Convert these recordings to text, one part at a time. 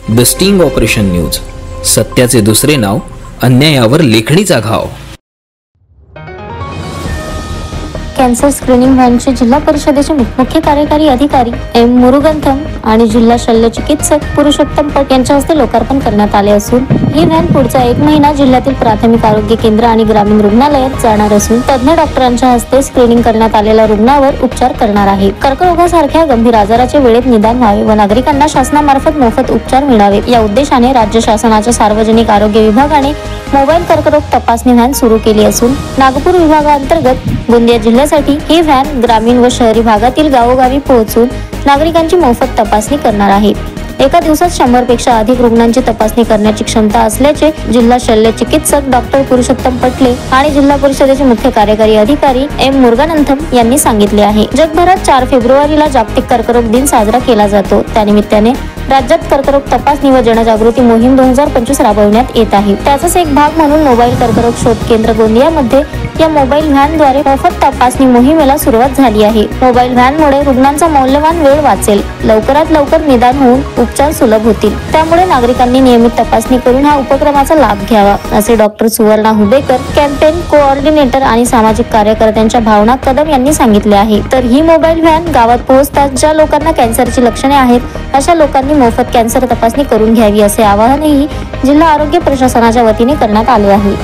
The sting operation news, सत्याचे दुसरे नाव, अन्यायावर लेखणीचा घाव। कॅन्सर स्क्रीनिंग व्हॅनचे जिल्हा परिषदेचे मुख्य कार्यकारी अधिकारी एम मुरुगंथम आणि जिल्हा शल्य चिकित्सक पुरुषोत्तम पट यांच्या हस्ते लोकार्पण करण्यात आले असून ही व्हॅन पुढचा 1 महिना जिल्ह्यातील प्राथमिक आरोग्य केंद्र आणि ग्रामीण रुग्णालयात जाणार असून तज्ञ डॉक्टरांच्या हस्ते स्क्रीनिंग करण्यात आलेल्या रुग्णावर उपचार करणार आहे। कर्करोगासारख्या गंभीर आजाराचे वेळेत निदान व्हावे व नागरिकांना शासनामार्फत मोफत उपचार मिळावे या उद्देशाने राज्य शासनाच्या सार्वजनिक आरोग्य विभागाने मोबाईल कर्करोग तपासणी व्हॅन सुरू केली असून नागपूर विभागाअंतर्गत गोंदिया जिल्ह्यासाठी ही व्हॅन ग्रामीण व शहरी भागातील गावोगावी पोहोचून नागरिकांची मोफत तपासणी करणार आहे। एका दिवसात 100 पेक्षा अधिक रुग्णांची तपासणी करण्याची क्षमता असल्याचे जिल्हा शल्य चिकित्सक डॉक्टर पुरुषोत्तम पटले आणि जिल्हा परिषदेचे मुख्य कार्यकारी अधिकारी एम मुरुगनंथम यांनी सांगितले आहे। जगभरात 4 फेब्रुवारीला जागतिक कर्करोग दिन साजरा केला जातो। त्यानिमित्ताने राज्यात कर्करोग तपासणी व जनजागृती मोहीम 2025 राबवण्यात येत आहे। त्याचाच एक भाग म्हणून मोबाईल कर्करोग शोध केंद्र गोंदियामध्ये या मोबाईल व्हॅनद्वारे मोफत तपासणी मोहिमेला सुरुवात झाली आहे। मोबाईल व्हॅनमुळे रुग्णांचा मौल्यवान वेळ वाचेल, लवकरात लवकर निदान होऊन उपचार सुलभ होतील। त्यामुळे नागरिकांनी नियमित तपासणी करून हा उपक्रमाचा लाभ घ्यावा, असे डॉक्टर सुवर्णा हुबेकर, कॅम्पेन कोऑर्डिनेटर आणि सामाजिक कार्यकर्त्यांच्या भावना कदम यांनी सांगितले आहे। तर ही मोबाईल व्हॅन गावात पोहोचताच ज्या लोकांना कॅन्सरची लक्षणे आहेत अशा लोकांनी मोफत कॅन्सर तपासणी करून घ्यावी, असे आवाहनही जिल्हा आरोग्य प्रशासनाच्या वतीने करण्यात आले आहे।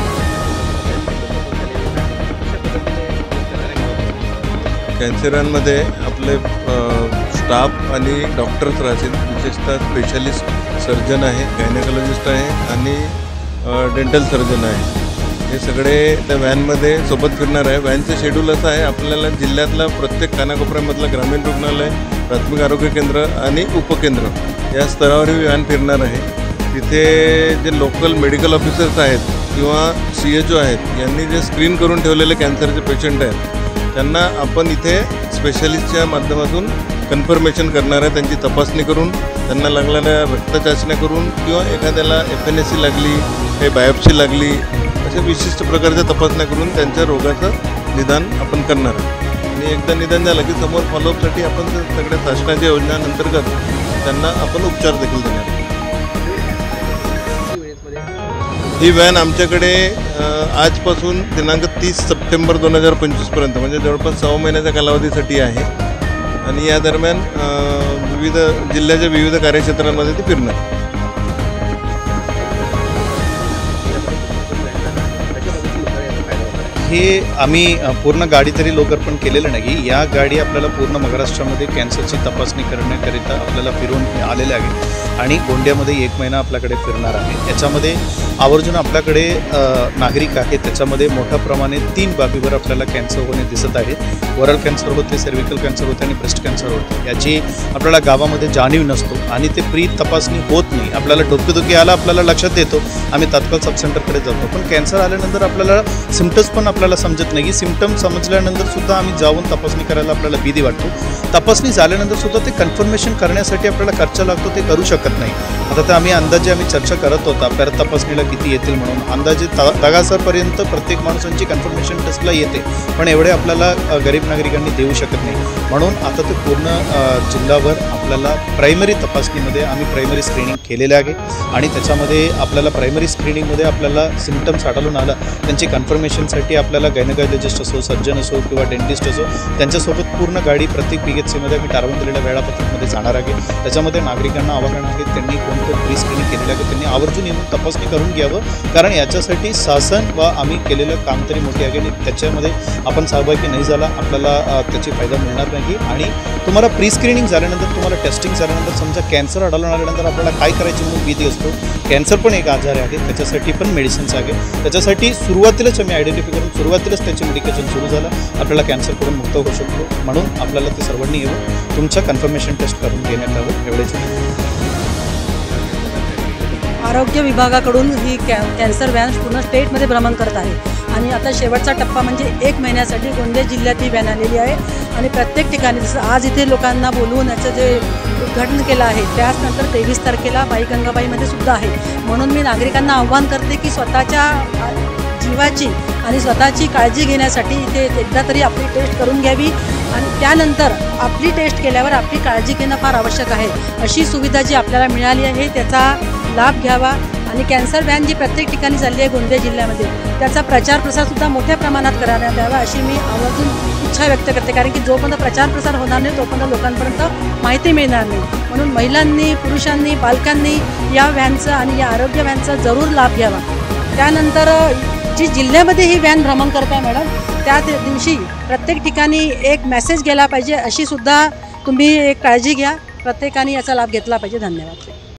कॅन्सरांमध्ये आपले स्टाफ आणि डॉक्टर्स राहतील, विशेषतः स्पेशलिस्ट सर्जन आहे, गायनेकोलॉजिस्ट आहे आणि डेंटल सर्जन आहे। हे सगळे त्या व्हॅनमध्ये सोबत फिरणार आहे। व्हॅनचं शेड्यूल असं आहे, आपल्याला जिल्ह्यातला प्रत्येक कानाकोपऱ्यामधलं ग्रामीण रुग्णालय, प्राथमिक आरोग्य केंद्र आणि उपकेंद्र या स्तरावर ही व्हॅन फिरणार आहे। तिथे जे लोकल मेडिकल ऑफिसर्स आहेत किंवा CHO आहेत यांनी जे स्क्रीन करून ठेवलेले कॅन्सरचे पेशंट आहेत त्यांना आपण इथे स्पेशलिस्टच्या माध्यमातून कन्फर्मेशन करणार आहे। त्यांची तपासणी करून, त्यांना लागणाऱ्या रक्तचाचण्या करून किंवा एखाद्याला FNAC लागली, काही बायोप्सी लागली, अशा विशिष्ट प्रकारच्या तपासण्या करून त्यांच्या रोगाचं निदान आपण करणार आहे। आणि एकदा निदान झालं की समोर फॉलोअपसाठी आपण सगळ्या शासनाच्या योजनांतर्गत त्यांना आपण उपचार देखील देणार। ही व्हॅन आमच्याकडे आजपासून दिनांक 30 सप्टेंबर 2025 पर्यंत म्हणजे जवळपास 6 महिन्याच्या कालावधीसाठी आहे आणि या दरम्यान विविध जिल्ह्याच्या विविध कार्यक्षेत्रांमध्ये ती फिरणार। हे आम्ही पूर्ण गाडी तरी लोकार्पण केलेलं नाही। या गाडी आपल्याला पूर्ण महाराष्ट्रामध्ये कॅन्सरची तपासणी करण्याकरिता आपल्याला फिरून आलेल्या आहेत आणि गोंदियामध्ये 1 महिना आपल्याकडे फिरणार आहे। याच्यामध्ये आवर्जून आपल्याकडे नागरिक आहेत, त्याच्यामध्ये मोठ्या प्रमाणे 3 बाबीवर आपल्याला कॅन्सर होणे दिसत आहे। ओरल कॅन्सर होते, सर्व्हिकल कॅन्सर होते आणि ब्रेस्ट कॅन्सर होते। याची आपल्याला गावामध्ये जाणीव नसतो आणि ते प्री तपासणी होत नाही। आपल्याला डोकेदुखी आला आपल्याला लक्षात येतो, आम्ही तात्काळ सब सेंटरकडे जातो, पण कॅन्सर आल्यानंतर आपल्याला सिम्पटम्स पण आपल्याला समजत नाही। सिम्पटम समजल्यानंतर सुद्धा आम्ही जाऊन तपासणी करायला आपल्याला भीती वाटतो। तपासणी झाल्यानंतर सुद्धा ते कन्फर्मेशन करण्यासाठी आपल्याला खर्च लागतो, ते करू शकत नाही। आता तर आम्ही चर्चा करत होता पर तपासणीला किती येतील म्हणून, अंदाजे 10,000पर्यंत प्रत्येक माणसांची कन्फर्मेशन टेस्टला येते, पण एवढे आपल्याला गरीब नागरिकांनी देऊ शकत नाही। म्हणून आता ते पूर्ण जिल्हाभर आपल्याला प्रायमरी तपासणीमध्ये आम्ही प्रायमरी स्क्रीनिंग केलेले आहे आणि त्याच्यामध्ये आपल्याला प्रायमरी स्क्रीनिंगमध्ये आपल्याला सिम्पटम्स आढळून आला त्यांची कन्फर्मेशनसाठी आपल्याला गायनेकोलॉजिस्ट असो, सर्जन असो किंवा डेंटिस्ट असो त्यांच्यासोबत पूर्ण गाडी प्रत्येक PHCमध्ये आम्ही ठरवून दिलेल्या वेळापत्रकमध्ये जाणार आहे। त्याच्यामध्ये नागरिकांना आवाहन आहे, त्यांनी कोणतं प्री स्क्रीनिंग केलेलं आहे त्यांनी आवर्जून येऊन तपासणी करून घ्यावं, कारण याच्यासाठी शासन व आम्ही केलेलं काम तरी मोठी आहे आणि त्याच्यामध्ये आपण सहभागी नाही झाला आपल्याला त्याची फायदा मिळणार नाही। आणि तुम्हाला प्री स्क्रीनिंग झाल्यानंतर, तुम्हाला टेस्टिंग झाल्यानंतर समजा कॅन्सर आढळून आल्यानंतर आपल्याला काय करायची म्हणून भीती असतो। कॅन्सर पण एक आजार आहे, त्याच्यासाठी पण मेडिसिन्स आहे। त्याच्यासाठी सुरुवातीलाच आम्ही आयडेंटिफाय करून सुरुवातीलाच त्याचे मेडिकेशन सुरू झालं, आपल्याला कॅन्सरकडून मुक्त होऊ शकतो। म्हणून आपल्याला ते सर्वांनी येऊन तुमचं कन्फर्मेशन टेस्ट करून घेण्यात यावं एवढेच। आरोग्य विभागाकडून ही कॅन्सर व्हॅन पूर्ण स्टेटमध्ये भ्रमण करत आहे आणि आता शेवटचा टप्पा म्हणजे 1 महिन्यासाठी गोंदिया जिल्ह्यात ही व्हॅन आलेली आहे आणि प्रत्येक ठिकाणी जसं आज इथे लोकांना बोलवून याचं जे उद्घाटन केलं आहे त्याचनंतर 23 तारखेला बाई गंगाबाईमध्ये सुद्धा आहे। म्हणून मी नागरिकांना आव्हान करते की स्वतःच्या जीवाची आणि स्वतःची काळजी घेण्यासाठी इथे एकदा तरी आपली टेस्ट करून घ्यावी आणि त्यानंतर आपली टेस्ट केल्यावर आपली काळजी घेणं फार आवश्यक आहे. अशी सुविधा जी आपल्याला मिळाली आहे त्याचा लाभ घ्यावा आणि कॅन्सर व्हॅन जी प्रत्येक ठिकाणी चालली आहे गोंदिया जिल्ह्यामध्ये त्याचा प्रचार प्रसारसुद्धा मोठ्या प्रमाणात करण्यात यावा अशी मी आवर्जून इच्छा व्यक्त करते. कारण की जोपर्यंत प्रचार प्रसार होणार नाही तोपर्यंत लोकांपर्यंत माहिती मिळणार नाही. म्हणून महिलांनी, पुरुषांनी, बालकांनी या व्हॅनचा आणि या आरोग्य व्हॅनचा जरूर लाभ घ्यावा. त्यानंतर जी जिल्ह्यामध्ये ही व्हॅन भ्रमण करत आहे मॅडम त्या दिवशी प्रत्येक ठिकाणी एक मेसेज गेला पाहिजे अशी सुद्धा तुम्ही एक काळजी घ्या. प्रत्येकाने याचा लाभ घेतला पाहिजे. धन्यवाद.